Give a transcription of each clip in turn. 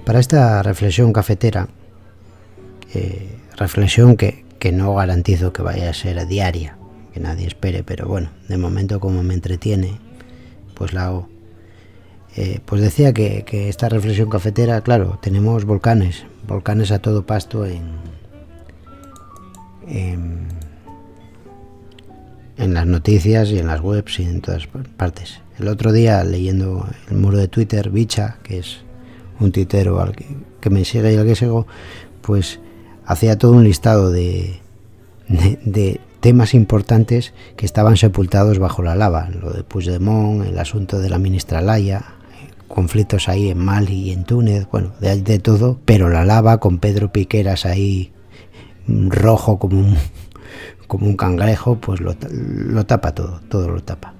Para esta reflexión cafetera, reflexión que no garantizo que vaya a ser diaria, que nadie espere, pero bueno, de momento como me entretiene, pues la hago. Pues decía que esta reflexión cafetera, claro, tenemos volcanes a todo pasto en las noticias y en las webs y en todas partes. El otro día, leyendo el muro de Twitter, Bicha, que es un tuitero al que me sigue y al que sigo, pues hacía todo un listado de temas importantes que estaban sepultados bajo la lava. Lo de Puigdemont, el asunto de la ministra Laya, conflictos ahí en Mali y en Túnez, bueno, de todo, pero la lava con Pedro Piqueras ahí rojo como un cangrejo, pues lo tapa todo lo tapa.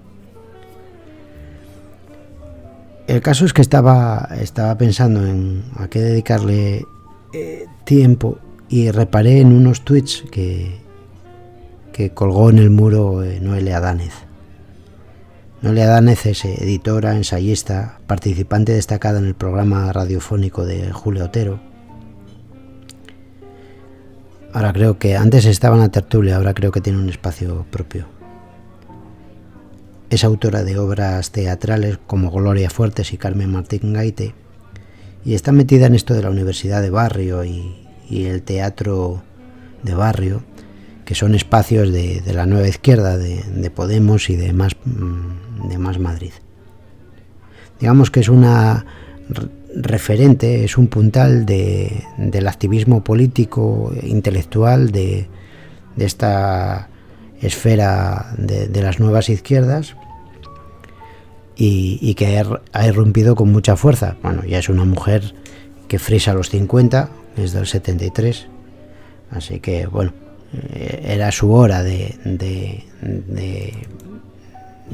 El caso es que estaba pensando en a qué dedicarle tiempo y reparé en unos tweets que colgó en el muro Noelia Danez. Noelia Danez es editora, ensayista, participante destacada en el programa radiofónico de Julio Otero. Ahora creo que antes estaba en la tertulia, ahora creo que tiene un espacio propio. Es autora de obras teatrales como Gloria Fuertes y Carmen Martín Gaite y está metida en esto de la universidad de barrio y el teatro de barrio, que son espacios de la nueva izquierda, de Podemos y de Más Madrid. Digamos que es una referente, es un puntal del activismo político e intelectual de esta esfera de las nuevas izquierdas y que ha irrumpido con mucha fuerza. Bueno, ya es una mujer que frisa los 50, es del 73, así que bueno, era su hora de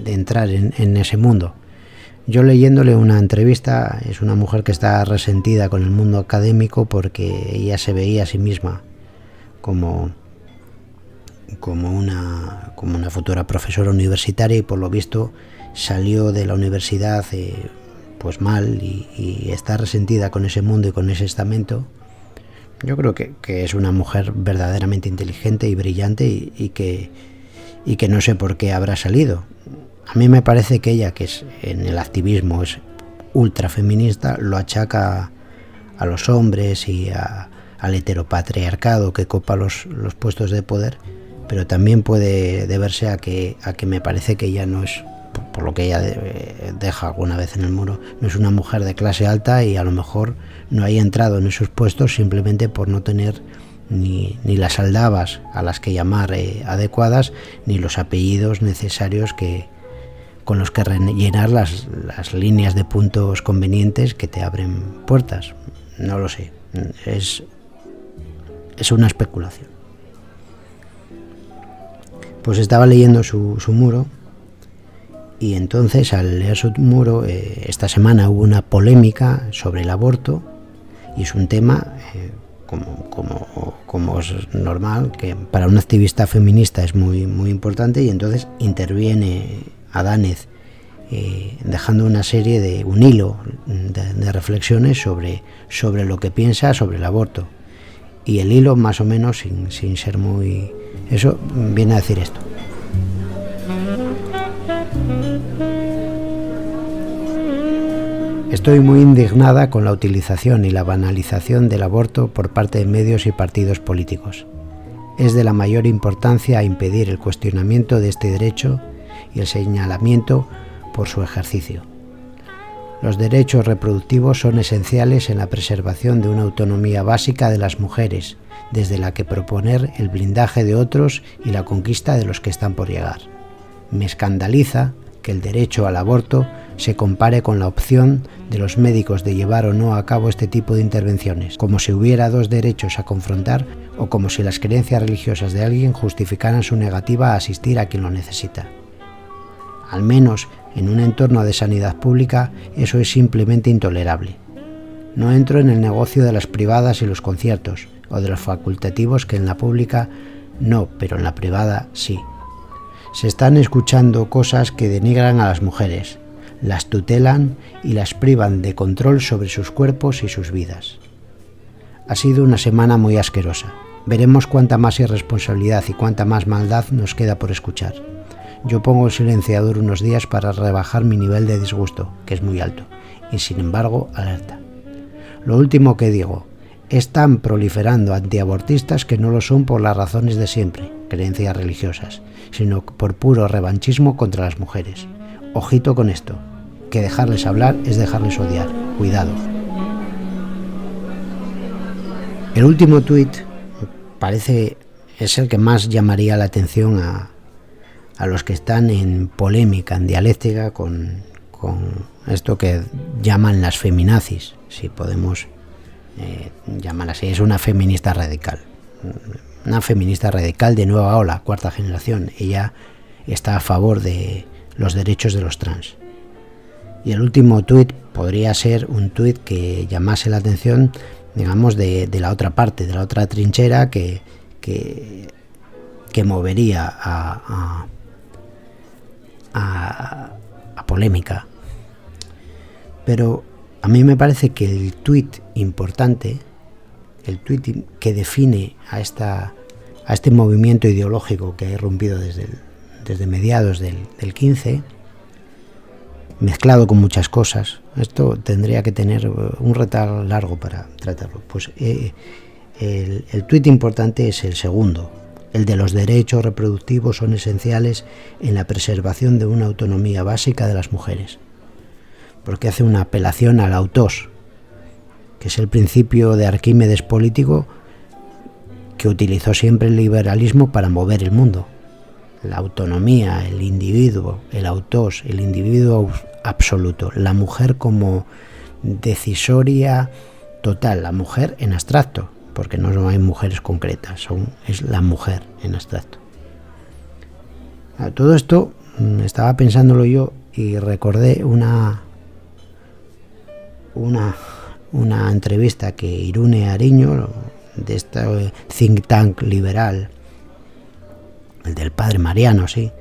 entrar en ese mundo. Yo leyéndole una entrevista, es una mujer que está resentida con el mundo académico porque ella se veía a sí misma como una futura profesora universitaria y por lo visto salió de la universidad pues mal y está resentida con ese mundo y con ese estamento. Yo creo que es una mujer verdaderamente inteligente y brillante y que no sé por qué habrá salido. A mí me parece que ella, que es en el activismo es ultra feminista, lo achaca a los hombres y al heteropatriarcado que copa los puestos de poder, pero también puede deberse a que me parece que ella no es, por lo que ella deja alguna vez en el muro, no es una mujer de clase alta y a lo mejor no haya entrado en esos puestos simplemente por no tener ni las aldabas a las que llamar adecuadas, ni los apellidos necesarios con los que rellenar las líneas de puntos convenientes que te abren puertas. No lo sé, es una especulación. Pues estaba leyendo su muro y entonces al leer su muro esta semana hubo una polémica sobre el aborto y es un tema como es normal, que para un activista feminista es muy, muy importante, y entonces interviene Danez dejando una serie de un hilo de reflexiones sobre lo que piensa sobre el aborto, y el hilo más o menos sin ser muy eso viene a decir esto: estoy muy indignada con la utilización y la banalización del aborto por parte de medios y partidos políticos. Es de la mayor importancia impedir el cuestionamiento de este derecho y el señalamiento por su ejercicio. Los derechos reproductivos son esenciales en la preservación de una autonomía básica de las mujeres, desde la que proponer el blindaje de otros y la conquista de los que están por llegar. Me escandaliza que el derecho al aborto se compare con la opción de los médicos de llevar o no a cabo este tipo de intervenciones, como si hubiera dos derechos a confrontar o como si las creencias religiosas de alguien justificaran su negativa a asistir a quien lo necesita. Al menos En un entorno de sanidad pública eso es simplemente intolerable. No entro en el negocio de las privadas y los conciertos, o de los facultativos que en la pública no, pero en la privada sí. Se están escuchando cosas que denigran a las mujeres, las tutelan y las privan de control sobre sus cuerpos y sus vidas. Ha sido una semana muy asquerosa. Veremos cuánta más irresponsabilidad y cuánta más maldad nos queda por escuchar. Yo pongo el silenciador unos días para rebajar mi nivel de disgusto, que es muy alto, y sin embargo, alerta. Lo último que digo, están proliferando antiabortistas que no lo son por las razones de siempre, creencias religiosas, sino por puro revanchismo contra las mujeres. Ojito con esto, que dejarles hablar es dejarles odiar. Cuidado. El último tuit parece es el que más llamaría la atención a los que están en polémica, en dialéctica con esto que llaman las feminazis, si podemos llamar así. Es una feminista radical de nueva ola, cuarta generación. Ella está a favor de los derechos de los trans. Y el último tuit podría ser un tuit que llamase la atención, digamos, de la otra parte, de la otra trinchera que movería a polémica. Pero a mí me parece que el tuit importante, el tuit que define a este movimiento ideológico que ha irrumpido desde mediados del 15, mezclado con muchas cosas, esto tendría que tener un retal largo para tratarlo. Pues el tuit importante es el segundo, el de los derechos reproductivos son esenciales en la preservación de una autonomía básica de las mujeres, porque hace una apelación al autos, que es el principio de Arquímedes político que utilizó siempre el liberalismo para mover el mundo. La autonomía, el individuo, el autos, el individuo absoluto, la mujer como decisoria total, la mujer en abstracto, porque no hay mujeres concretas, es la mujer en abstracto. Todo esto estaba pensándolo yo y recordé una entrevista que Irune Ariño, de este think tank liberal, el del padre Mariano, sí,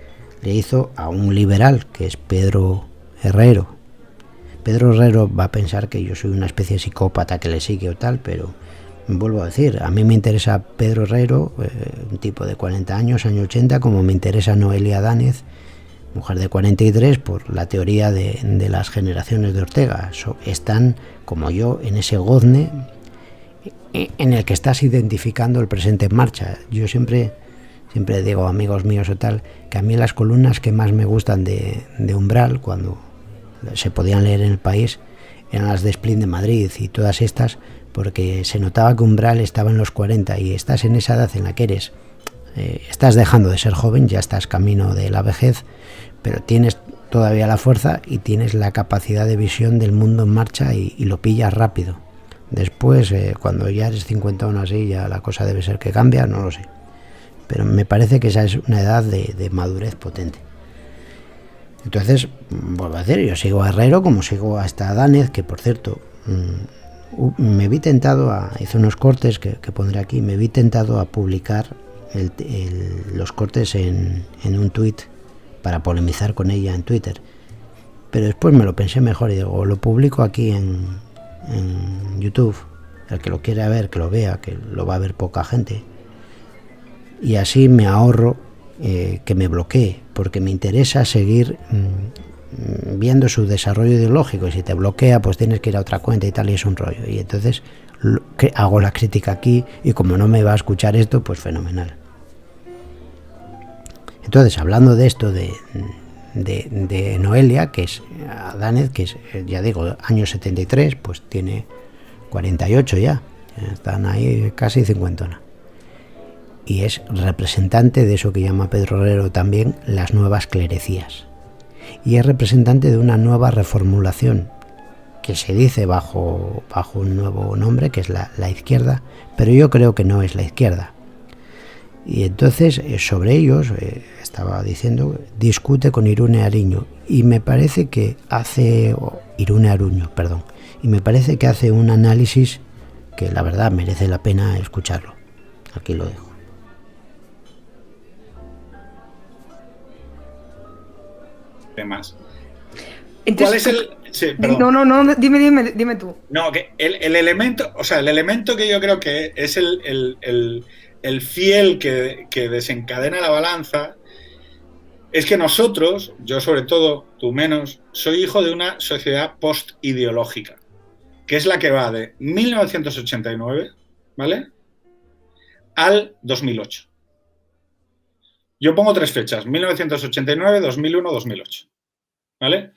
le hizo a un liberal que es Pedro Herrero. Pedro Herrero va a pensar que yo soy una especie de psicópata que le sigue o tal, pero vuelvo a decir, a mí me interesa Pedro Herrero, un tipo de 40 años, año 80, como me interesa Noelia Dánez, mujer de 43, por la teoría de las generaciones de Ortega. Están, como yo, en ese gozne en el que estás identificando el presente en marcha. Yo siempre digo a amigos míos o tal, que a mí las columnas que más me gustan de Umbral, cuando se podían leer en El País, eran las de Splin de Madrid y todas estas, porque se notaba que Umbral estaba en los 40 y estás en esa edad en la que estás dejando de ser joven, ya estás camino de la vejez, pero tienes todavía la fuerza y tienes la capacidad de visión del mundo en marcha y lo pillas rápido. Después, cuando ya eres 50 o así, ya la cosa debe ser que cambia, no lo sé. Pero me parece que esa es una edad de madurez potente. Entonces, vuelvo a decir, yo sigo a Herrero como sigo a esta Dánez, que por cierto, me vi tentado hice unos cortes que pondré aquí, me vi tentado a publicar los cortes en un tuit para polemizar con ella en Twitter. Pero después me lo pensé mejor y digo, lo publico aquí en YouTube, el que lo quiera ver, que lo vea, que lo va a ver poca gente. Y así me ahorro que me bloquee, porque me interesa seguir viendo su desarrollo ideológico, y si te bloquea pues tienes que ir a otra cuenta y tal, y es un rollo. Y entonces hago la crítica aquí, y como no me va a escuchar esto, pues fenomenal. Entonces, hablando de esto de Noelia, que es Adánez, que es, ya digo, año 73, pues tiene 48 ya, están ahí casi 50. Y es representante de eso que llama Pedro Herrero también las nuevas clerecías. Y es representante de una nueva reformulación que se dice bajo un nuevo nombre, que es la izquierda, pero yo creo que no es la izquierda. Y entonces sobre ellos, estaba diciendo, discute con Irune Ariño, y me parece que hace, Irune Aruño, perdón, y me parece que hace un análisis que la verdad merece la pena escucharlo. Aquí lo dejo. Temas. Entonces, ¿Cuál es el...? Sí, perdón. No, dime tú. No, que el elemento, o sea, el elemento que yo creo que es el fiel que desencadena la balanza es que nosotros, yo sobre todo, tú menos, soy hijo de una sociedad post-ideológica, que es la que va de 1989, ¿vale?, al 2008. Yo pongo 3 fechas, 1989, 2001, 2008, ¿vale?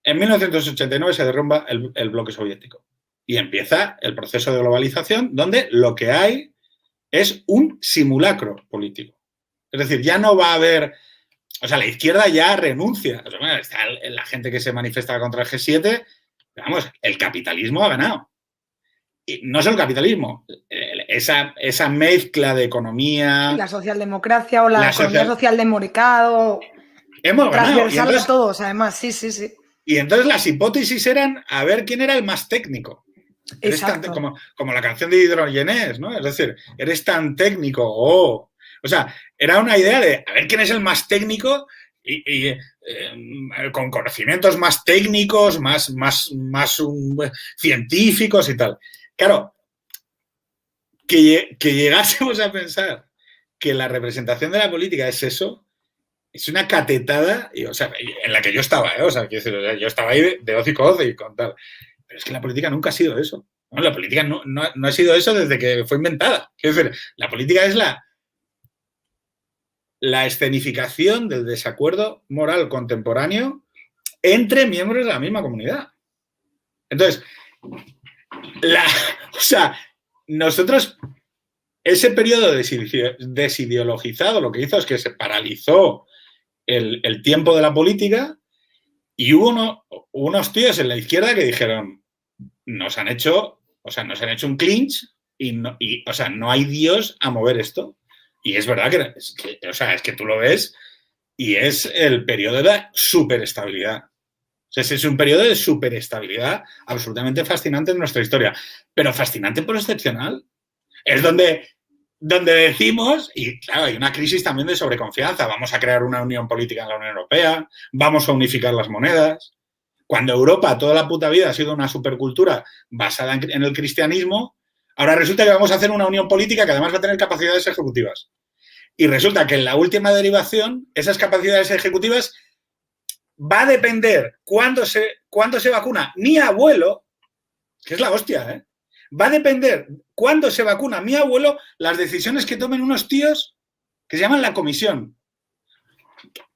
En 1989 se derrumba el bloque soviético y empieza el proceso de globalización, donde lo que hay es un simulacro político. Es decir, ya no va a haber... O sea, la izquierda ya renuncia. O sea, bueno, está la gente que se manifiesta contra el G7, vamos, el capitalismo ha ganado. Y no solo el capitalismo, esa mezcla de economía... La socialdemocracia o la economía social de mercado. Hemos ganado. Transversal a todos, además, sí. Y entonces las hipótesis eran a ver quién era el más técnico. Exacto. Como la canción de Hidrogenés, ¿no? Es decir, eres tan técnico, o sea, era una idea de a ver quién es el más técnico y con conocimientos más técnicos, más científicos y tal. Claro, que llegásemos a pensar que la representación de la política es eso, es una catetada, o sea, en la que yo estaba, o sea, yo estaba ahí de hocico y con tal. Pero es que la política nunca ha sido eso. ¿No? La política no ha sido eso desde que fue inventada. Quiero decir, la política es la escenificación del desacuerdo moral contemporáneo entre miembros de la misma comunidad. Entonces, o sea, nosotros, ese periodo desideologizado lo que hizo es que se paralizó el tiempo de la política y hubo unos tíos en la izquierda que dijeron, nos han hecho un clinch y no hay Dios a mover esto. Y es verdad es que tú lo ves y es el periodo de la superestabilidad. O sea, es un periodo de superestabilidad absolutamente fascinante en nuestra historia, pero fascinante por excepcional. Es donde decimos, y claro, hay una crisis también de sobreconfianza, vamos a crear una unión política en la Unión Europea, vamos a unificar las monedas. Cuando Europa toda la puta vida ha sido una supercultura basada en el cristianismo, ahora resulta que vamos a hacer una unión política que además va a tener capacidades ejecutivas. Y resulta que en la última derivación, esas capacidades ejecutivas va a depender cuándo se vacuna mi abuelo, que es la hostia, ¿eh? Va a depender cuándo se vacuna mi abuelo las decisiones que tomen unos tíos que se llaman la comisión.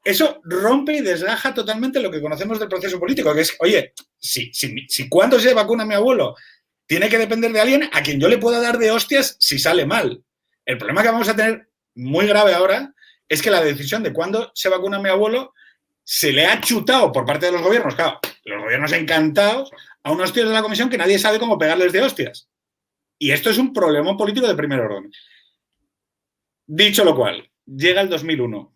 Eso rompe y desgaja totalmente lo que conocemos del proceso político, que es, oye, si cuando se vacuna mi abuelo tiene que depender de alguien a quien yo le pueda dar de hostias si sale mal. El problema que vamos a tener muy grave ahora es que la decisión de cuándo se vacuna mi abuelo se le ha chutado por parte de los gobiernos, claro, los gobiernos encantados, a unos tíos de la comisión que nadie sabe cómo pegarles de hostias. Y esto es un problema político de primer orden. Dicho lo cual, llega el 2001.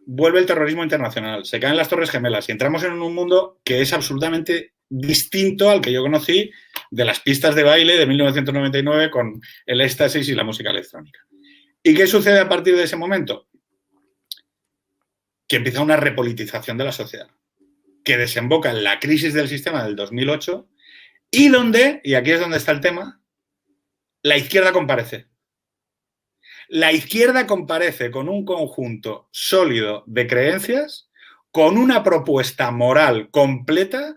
Vuelve el terrorismo internacional, se caen las Torres Gemelas y entramos en un mundo que es absolutamente distinto al que yo conocí de las pistas de baile de 1999 con el éxtasis y la música electrónica. ¿Y qué sucede a partir de ese momento? Que empieza una repolitización de la sociedad, que desemboca en la crisis del sistema del 2008 y aquí es donde está el tema, la izquierda comparece. La izquierda comparece con un conjunto sólido de creencias, con una propuesta moral completa,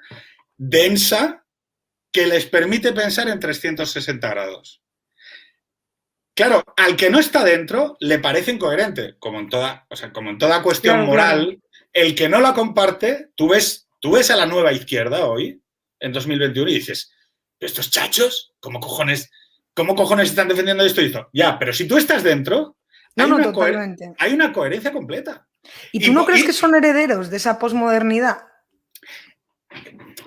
densa, que les permite pensar en 360 grados. Claro, al que no está dentro le parece incoherente, como en toda cuestión moral. Claro. El que no la comparte, tú ves a la nueva izquierda hoy, en 2021, y dices, ¿estos chachos? ¿Cómo cojones están defendiendo esto? Y dices, ya, pero si tú estás dentro, hay una coherencia completa. ¿Y tú no crees que son herederos de esa posmodernidad?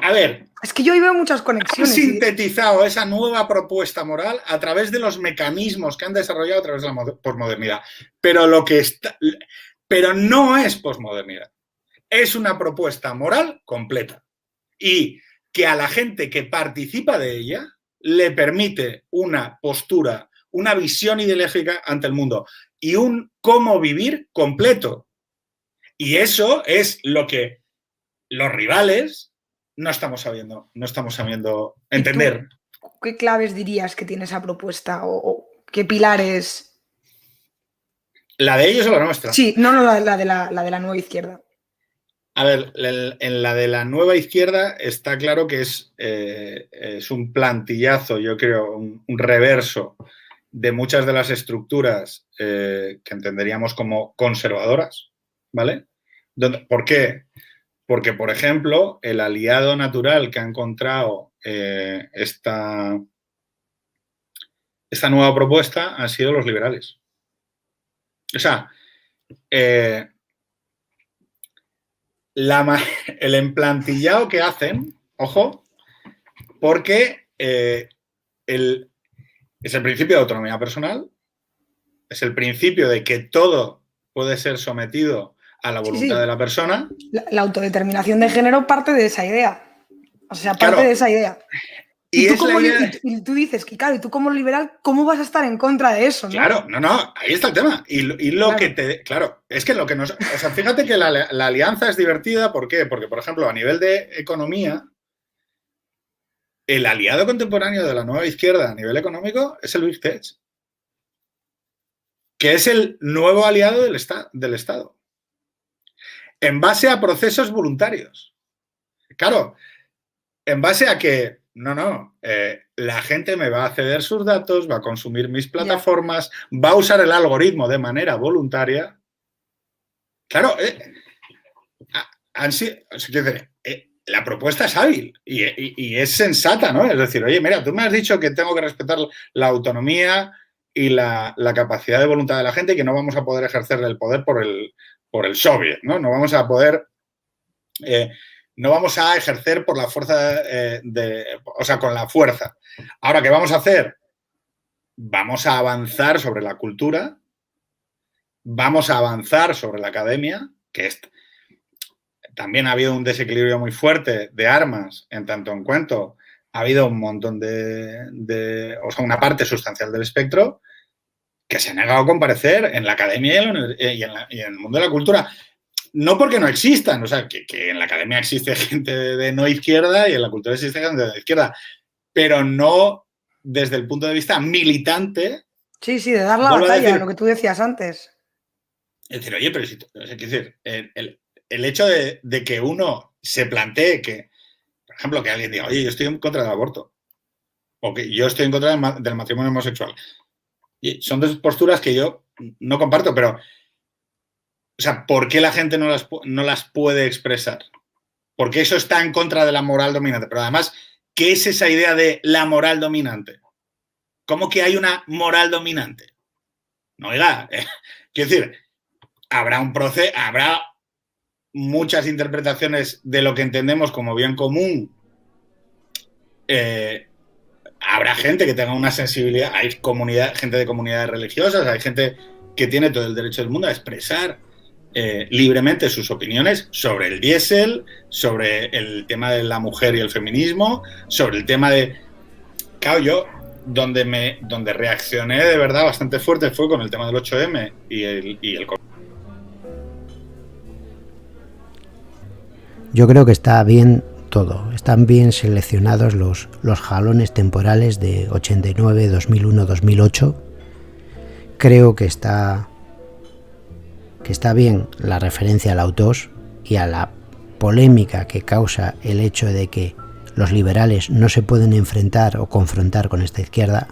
A ver. Es que yo ahí veo muchas conexiones. Han sintetizado esa nueva propuesta moral a través de los mecanismos que han desarrollado a través de la posmodernidad. Pero no es posmodernidad. Es una propuesta moral completa. Y que a la gente que participa de ella le permite una postura, una visión ideológica ante el mundo y un cómo vivir completo. Y eso es lo que los rivales no estamos sabiendo entender. ¿Qué claves dirías que tiene esa propuesta o qué pilares? ¿La de ellos o la nuestra? Sí, no, la de la nueva izquierda. A ver, en la de la nueva izquierda está claro que es un plantillazo, yo creo, un reverso de muchas de las estructuras que entenderíamos como conservadoras, ¿vale? ¿Por qué? Porque, por ejemplo, el aliado natural que ha encontrado esta nueva propuesta han sido los liberales. O sea, el emplantillado que hacen, ojo, porque es el principio de autonomía personal, es el principio de que todo puede ser sometido a la voluntad de la persona. La autodeterminación de género parte de esa idea. O sea, parte de esa idea. Y tú dices que, claro, y tú como liberal, ¿cómo vas a estar en contra de eso? ¿no? Claro, no, ahí está el tema. Claro, es que lo que nos... O sea, fíjate que la alianza es divertida, ¿por qué? Porque, por ejemplo, a nivel de economía, el aliado contemporáneo de la nueva izquierda a nivel económico es el Big Tech, que es el nuevo aliado del Estado. En base a procesos voluntarios. Claro, en base a que, la gente me va a ceder sus datos, va a consumir mis plataformas, va a usar el algoritmo de manera voluntaria. Claro, la propuesta es hábil y es sensata, ¿no? Es decir, oye, mira, tú me has dicho que tengo que respetar la autonomía y la capacidad de voluntad de la gente y que no vamos a poder ejercer el poder por el soviet, ¿no? No vamos a poder... no vamos a ejercer por la fuerza con la fuerza. Ahora, ¿qué vamos a hacer? Vamos a avanzar sobre la cultura, vamos a avanzar sobre la academia, que también ha habido un desequilibrio muy fuerte de armas, en tanto en cuanto ha habido un montón una parte sustancial del espectro que se ha negado a comparecer en la academia y en el mundo de la cultura. No porque no existan, o sea, que en la academia existe gente de no izquierda y en la cultura existe gente de izquierda, pero no desde el punto de vista militante. Sí, de dar la batalla, lo que tú decías antes. Es decir, oye, pero el hecho de que uno se plantee que, por ejemplo, que alguien diga, oye, yo estoy en contra del aborto, o que yo estoy en contra del matrimonio homosexual. Y son dos posturas que yo no comparto, pero... O sea, ¿por qué la gente no las puede expresar? Porque eso está en contra de la moral dominante. Pero además, ¿qué es esa idea de la moral dominante? ¿Cómo que hay una moral dominante? No, oiga, quiero decir, habrá muchas interpretaciones de lo que entendemos como bien común. Habrá gente que tenga una sensibilidad, hay gente de comunidades religiosas, hay gente que tiene todo el derecho del mundo a expresar libremente sus opiniones sobre el diésel, sobre el tema de la mujer y el feminismo, sobre el tema de... Claro, yo donde reaccioné de verdad bastante fuerte fue con el tema del 8M y el... Yo creo que está bien todo, están bien seleccionados los jalones temporales de 89, 2001, 2008. Creo que está bien la referencia al autos y a la polémica que causa el hecho de que los liberales no se pueden enfrentar o confrontar con esta izquierda,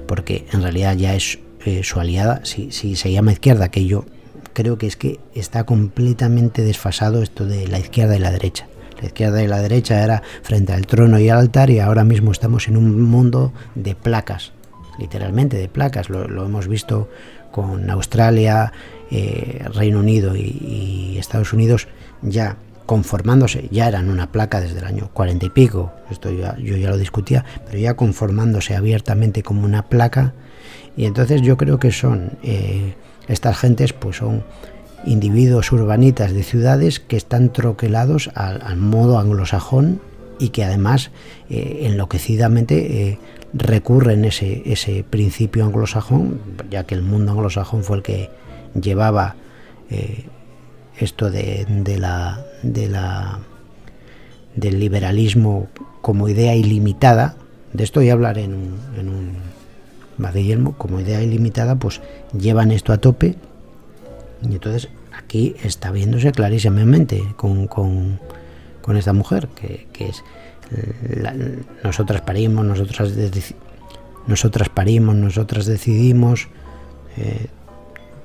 porque en realidad ya es su aliada, si se llama izquierda, que yo creo que es que está completamente desfasado esto de la izquierda y la derecha. La izquierda y la derecha era frente al trono y al altar, y ahora mismo estamos en un mundo de placas, literalmente de placas. Lo hemos visto con Australia, Reino Unido y Estados Unidos ya conformándose, ya eran una placa desde el año 40 y pico, esto yo ya lo discutía, pero ya conformándose abiertamente como una placa. Y entonces yo creo que son estas gentes, pues son individuos urbanitas de ciudades que están troquelados al modo anglosajón y que además enloquecidamente recurren ese principio anglosajón, ya que el mundo anglosajón fue el que llevaba esto del liberalismo como idea ilimitada. De esto ya hablaré en un Guillermo, como idea ilimitada, pues llevan esto a tope. Y entonces aquí está viéndose clarísimamente con esta mujer que es nosotras parimos, nosotras decidimos,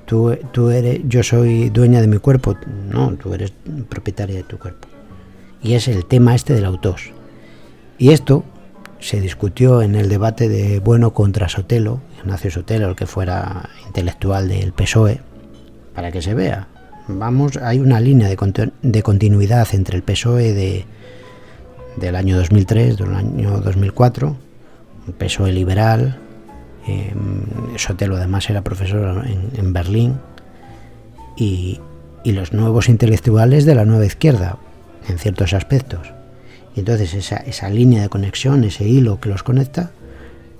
tú eres, yo soy dueña de mi cuerpo. No, tú eres propietaria de tu cuerpo. Y es el tema este del autos. Y esto se discutió en el debate de Bueno contra Sotelo, Ignacio Sotelo, el que fuera intelectual del PSOE, para que se vea. Vamos, hay una línea de continuidad entre el PSOE del año 2003, del año 2004, un PSOE liberal. Sotelo además era profesor en Berlín, y los nuevos intelectuales de la nueva izquierda en ciertos aspectos. Y entonces esa línea de conexión, ese hilo que los conecta,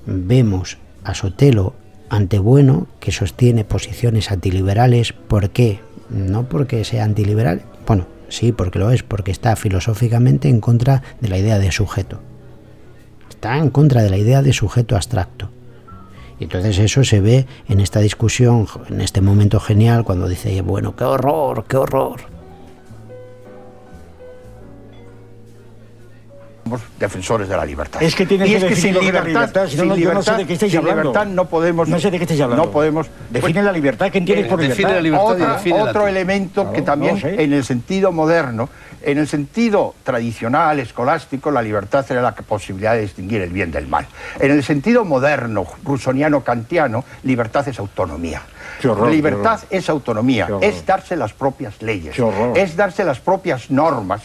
vemos a Sotelo ante Bueno, que sostiene posiciones antiliberales. ¿Por qué? No porque sea antiliberal, bueno, sí, porque lo es, porque está filosóficamente en contra de la idea de sujeto. Está en contra de la idea de sujeto abstracto. Y entonces eso se ve en esta discusión, en este momento genial, cuando dice, bueno, qué horror, qué horror. Defensores de la libertad. Es que tiene y que es que sin libertad, si no, yo no sé de qué estáis hablando. Libertad no podemos. No sé de qué estáis hablando. No podemos. Define la libertad. ¿Qué entiendes por libertad? Otro elemento, claro, que también, no sé, en el sentido moderno, en el sentido tradicional, escolástico, la libertad era la posibilidad de distinguir el bien del mal. En el sentido moderno, rusoniano, kantiano, libertad es autonomía. Libertad es autonomía, es darse las propias leyes, es darse las propias normas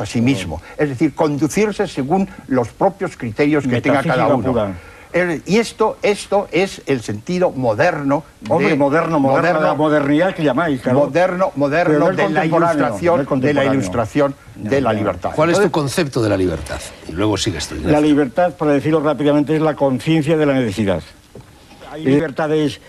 a sí mismo, es decir, conducirse según los propios criterios que tenga cada uno. Pura. Y esto es el sentido moderno. Hombre, moderno, la modernidad que llamáis. Claro. Moderno de la ilustración de la libertad. ¿Cuál es tu concepto de la libertad? Y luego sigues tú. La libertad, para decirlo rápidamente, es la conciencia de la necesidad. Hay libertades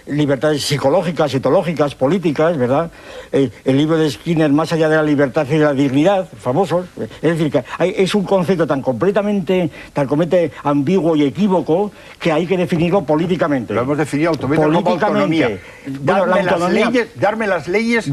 psicológicas, etológicas, políticas, ¿verdad? El libro de Skinner, Más allá de la libertad y de la dignidad, famosos. Es decir, que es un concepto tan completamente ambiguo y equívoco que hay que definirlo políticamente. Lo hemos definido como autonomía. Darme las leyes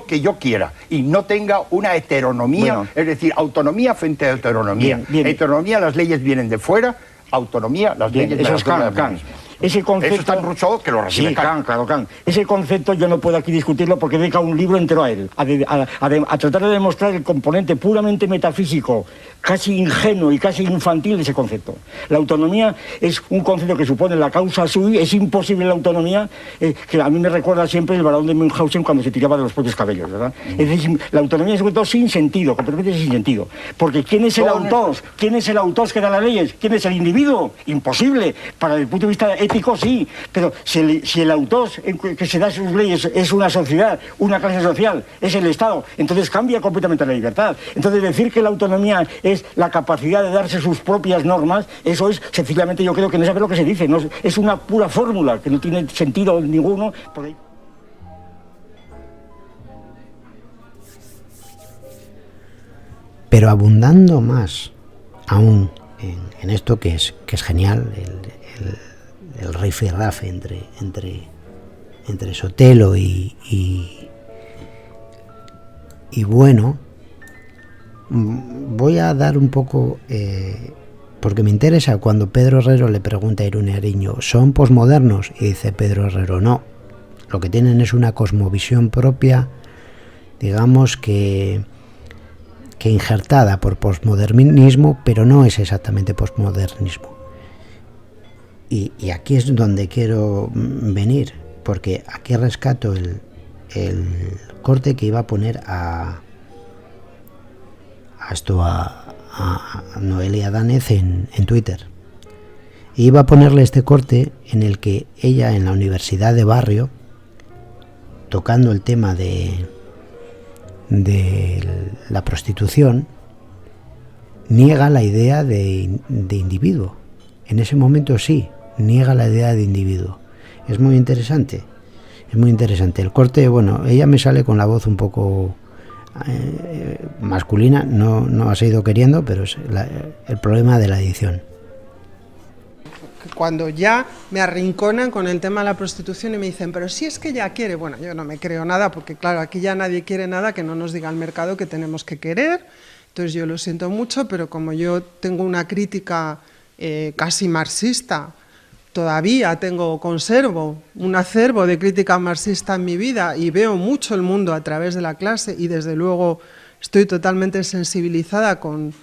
que yo quiera y no tenga una heteronomía, es decir, autonomía frente a heteronomía. Heteronomía, las leyes vienen de fuera, autonomía, las leyes eso es Kant. Ese concepto, eso está en Rousseau, que lo recibe Kant. Claro, Kant. Ese concepto yo no puedo aquí discutirlo porque he dedicado un libro entero a él, a tratar de demostrar el componente puramente metafísico, casi ingenuo y casi infantil de ese concepto. La autonomía es un concepto que supone la causa sui, es imposible la autonomía, que a mí me recuerda siempre el barón de Münchhausen cuando se tiraba de los propios cabellos, ¿verdad? Es decir, la autonomía es un concepto sin sentido, completamente sin sentido. Porque ¿quién es el autor? ¿Quién es el autor que da las leyes? ¿Quién es el individuo? Imposible. Para el punto de vista ético, sí, pero si el autor que se da sus leyes es una sociedad, una clase social, es el Estado, entonces cambia completamente la libertad. Entonces decir que la autonomía es la capacidad de darse sus propias normas, eso es sencillamente, yo creo que no sabe lo que se dice, no, es una pura fórmula que no tiene sentido ninguno. Porque... Pero abundando más aún en esto que es genial, el rifirrafe entre Sotelo y Bueno, voy a dar un poco, porque me interesa cuando Pedro Herrero le pregunta a Irune Ariño, ¿son posmodernos? Y dice Pedro Herrero, no, lo que tienen es una cosmovisión propia, digamos que injertada por posmodernismo, pero no es exactamente posmodernismo. Y aquí es donde quiero venir, porque aquí rescato el corte que iba a poner a Noelia Danez en Twitter. Y iba a ponerle este corte en el que ella, en la universidad de barrio, tocando el tema de la prostitución, niega la idea de individuo. En ese momento sí, niega la idea de individuo. Es muy interesante. El corte, bueno, ella me sale con la voz un poco masculina, no ha sido queriendo, pero es el problema de la edición. Cuando ya me arrinconan con el tema de la prostitución y me dicen, pero si es que ella quiere, bueno, yo no me creo nada, porque claro, aquí ya nadie quiere nada que no nos diga el mercado que tenemos que querer. Entonces yo lo siento mucho, pero como yo tengo una crítica casi marxista, todavía conservo un acervo de crítica marxista en mi vida y veo mucho el mundo a través de la clase y desde luego estoy totalmente sensibilizada con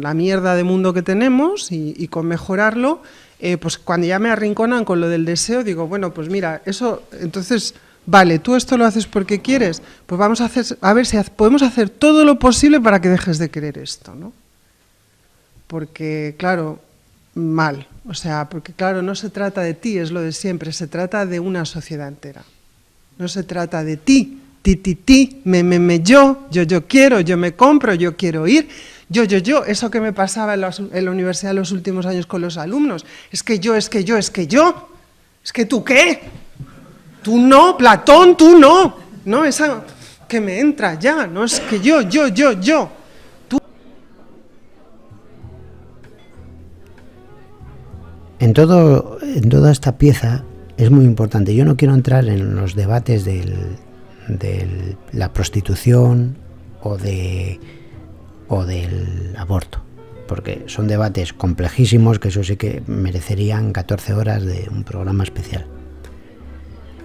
la mierda de mundo que tenemos y con mejorarlo, pues cuando ya me arrinconan con lo del deseo, digo, bueno, pues mira, eso, entonces, vale, tú esto lo haces porque quieres, pues vamos a ver si podemos hacer todo lo posible para que dejes de querer esto, ¿no? Porque, claro, mal, o sea, porque claro, no se trata de ti, es lo de siempre, se trata de una sociedad entera, no se trata de ti, yo quiero, yo me compro, yo quiero ir, yo, eso que me pasaba en la universidad en los últimos años con los alumnos, es que yo, es que tú qué, tú no, Platón, tú no, esa que me entra ya, no es que yo. En toda esta pieza es muy importante. Yo no quiero entrar en los debates de la prostitución o del aborto, porque son debates complejísimos que eso sí que merecerían 14 horas de un programa especial.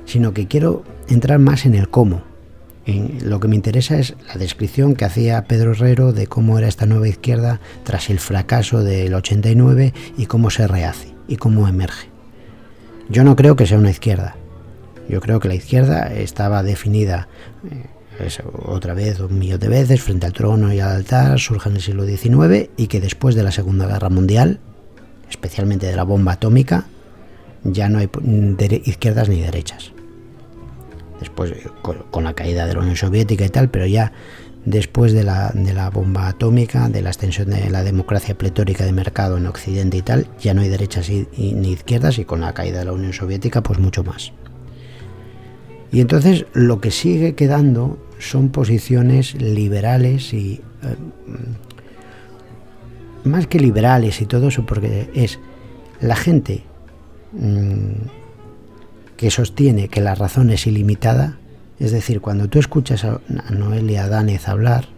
Sino que quiero entrar más en el cómo. Lo que me interesa es la descripción que hacía Pedro Herrero de cómo era esta nueva izquierda tras el fracaso del 89 y cómo se rehace y cómo emerge. Yo no creo que sea una izquierda. Yo creo que la izquierda estaba definida otra vez, 1.000.000 de veces, frente al trono y al altar, surge en el siglo XIX y que después de la Segunda Guerra Mundial, especialmente de la bomba atómica, ya no hay izquierdas ni derechas. Después, con la caída de la Unión Soviética y tal, pero ya después de la bomba atómica, de la extensión de la democracia pletórica de mercado en Occidente y tal, ya no hay derechas ni izquierdas, y con la caída de la Unión Soviética pues mucho más. Y entonces lo que sigue quedando son posiciones liberales y más que liberales y todo eso, porque es la gente que sostiene que la razón es ilimitada. Es decir, cuando tú escuchas a Noelia Danez hablar,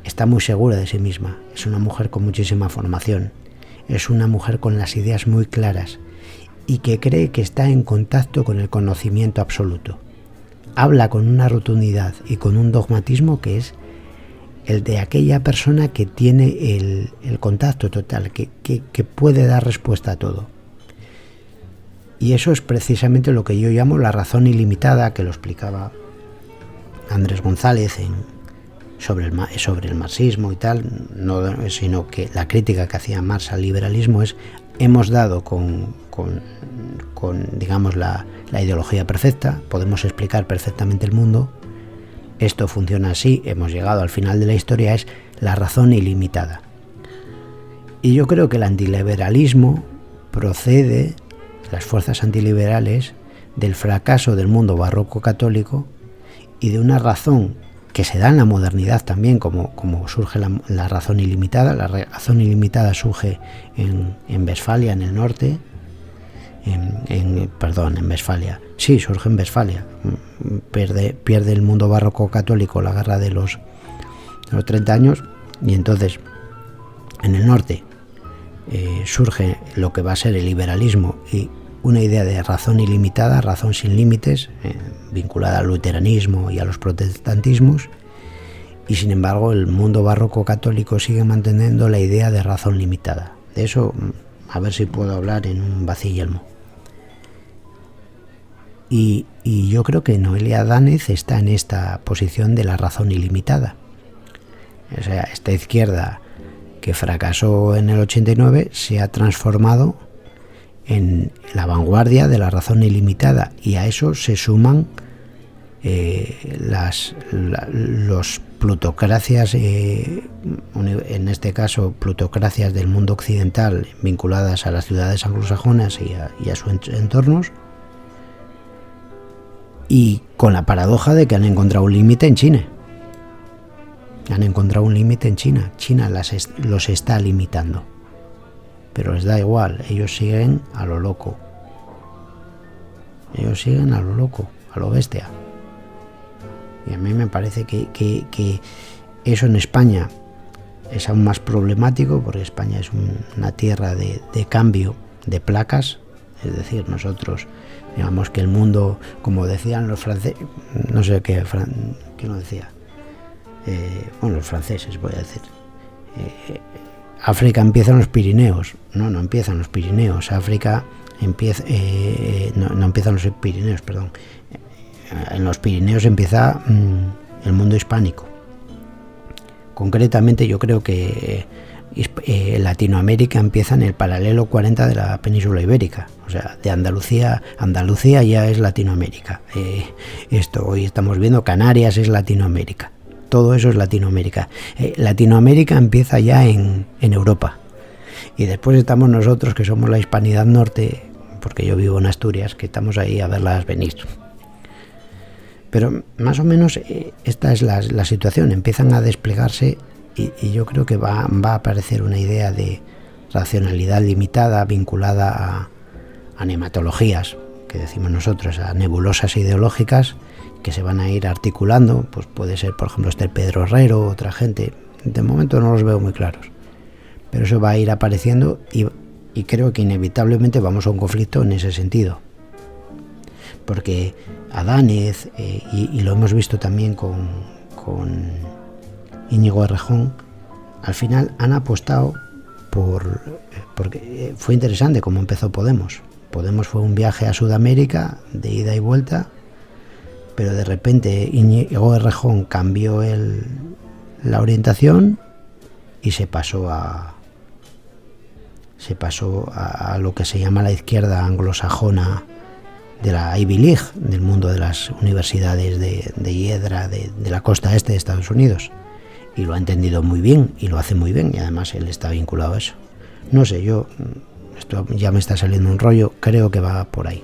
está muy segura de sí misma, es una mujer con muchísima formación, es una mujer con las ideas muy claras y que cree que está en contacto con el conocimiento absoluto. Habla con una rotundidad y con un dogmatismo que es el de aquella persona que tiene el contacto total, que puede dar respuesta a todo. Y eso es precisamente lo que yo llamo la razón ilimitada, que lo explicaba Andrés González sobre el marxismo y tal, no, sino que la crítica que hacía Marx al liberalismo es: hemos dado con digamos, la ideología perfecta, podemos explicar perfectamente el mundo, esto funciona así, hemos llegado al final de la historia, es la razón ilimitada. Y yo creo que el antiliberalismo procede, las fuerzas antiliberales, del fracaso del mundo barroco católico y de una razón que se da en la modernidad también, como surge la razón ilimitada. La razón ilimitada surge en Westfalia, en el norte, en Westfalia. Sí, surge en Westfalia. Pierde el mundo barroco católico la guerra de los 30 años, y entonces en el norte surge lo que va a ser el liberalismo y una idea de razón ilimitada, razón sin límites, vinculada al luteranismo y a los protestantismos, y sin embargo el mundo barroco católico sigue manteniendo la idea de razón limitada. De eso, a ver si puedo hablar en un vacillelmo. Y yo creo que Noelia Dánez está en esta posición de la razón ilimitada. O sea, esta izquierda que fracasó en el 89 se ha transformado en la vanguardia de la razón ilimitada, y a eso se suman los plutocracias, en este caso plutocracias del mundo occidental vinculadas a las ciudades anglosajonas y a sus entornos, y con la paradoja de que han encontrado un límite en China. Han encontrado un límite en China. China los está limitando. Pero les da igual, ellos siguen a lo loco. Ellos siguen a lo loco, a lo bestia. Y a mí me parece que eso en España es aún más problemático, porque España es una tierra de cambio de placas. Es decir, nosotros, digamos que el mundo, como decían los franceses, no sé quién lo decía, bueno, los franceses voy a decir, África empieza en los Pirineos. No empieza en los Pirineos. África empieza, no empieza en los Pirineos, perdón. En los Pirineos empieza el mundo hispánico. Concretamente yo creo que Latinoamérica empieza en el paralelo 40 de la península ibérica. O sea, de Andalucía ya es Latinoamérica. Esto hoy estamos viendo, Canarias es Latinoamérica. Todo eso es Latinoamérica. Latinoamérica empieza ya en Europa. Y después estamos nosotros, que somos la Hispanidad Norte, porque yo vivo en Asturias, que estamos ahí a verlas venir. Pero más o menos esta es la situación. Empiezan a desplegarse y yo creo que va a aparecer una idea de racionalidad limitada vinculada a nematologías, que decimos nosotros, a nebulosas ideológicas que se van a ir articulando. Pues puede ser, por ejemplo, Pedro Herrero, otra gente. De momento no los veo muy claros, pero eso va a ir apareciendo y creo que inevitablemente vamos a un conflicto en ese sentido, porque Adánez, y lo hemos visto también con Íñigo Errejón, al final han apostado porque fue interesante cómo empezó Podemos. Podemos fue un viaje a Sudamérica de ida y vuelta, pero de repente Íñigo Errejón cambió la orientación y se pasó a lo que se llama la izquierda anglosajona de la Ivy League, del mundo de las universidades de hiedra de la costa este de Estados Unidos, y lo ha entendido muy bien y lo hace muy bien, y además él está vinculado a eso. No sé, esto ya me está saliendo un rollo, creo que va por ahí.